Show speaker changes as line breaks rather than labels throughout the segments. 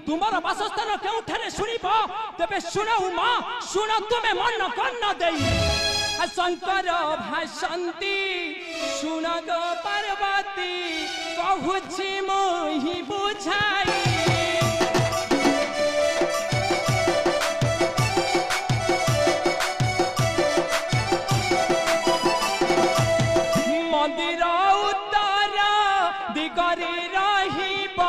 तुमर वासस्थान केउठारे सुनिब तेबे सुनऊ मां सुन तुमे मन कन्न देई शंकर भाषंती सुन गो पार्वती कहूछि मोहि बुझाई मंदिर उत्तर दिगरे रहिब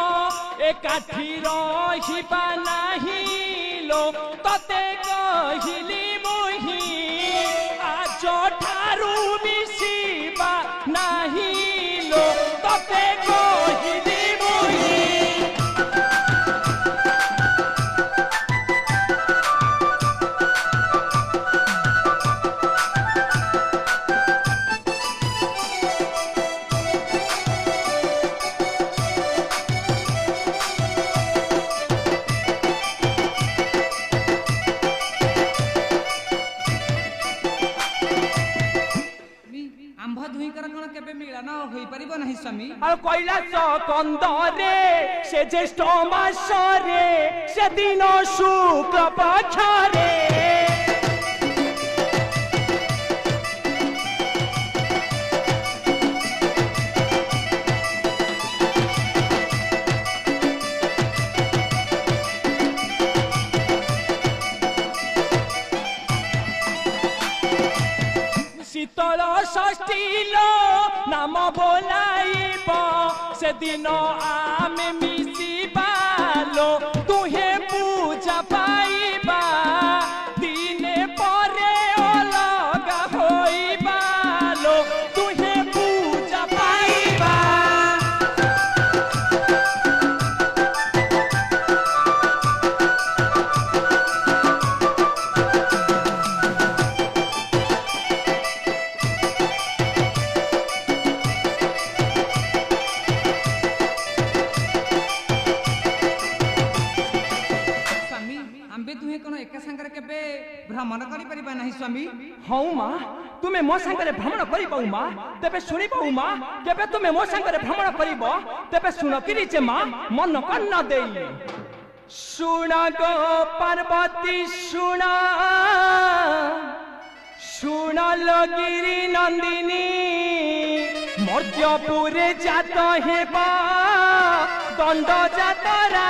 एकाठी रहिबा नाही लो तते कहिली मोहि आज ठारू मिसिबा नाही लो तते कहिली मोहि
स्वामी
कैलाश कंदरे से ज्येष्ठ मासरे से दिन शुक्ल पक्षरे शीतल षष्ठीलो नाम बोलाइब से दिन आमे मिसिबालो तुहे पूजा पाइबा दिने परे अलगा होइबालो तुहे पूजा पाइबा
भ्रमण करि परिबा नाही स्वामी
हौ मां तुमे मो संगरे भ्रमण करिबौ मां तेबे सुनिबौ मां केबे तुमे मो संगरे भ्रमण करिबो तेबे सुन किरि जे मां मन कन्न देई सुन गो पार्वती सुन सुन लगिरी नंदिनी मर्त्यपुरे जात हेबा दंड जातरा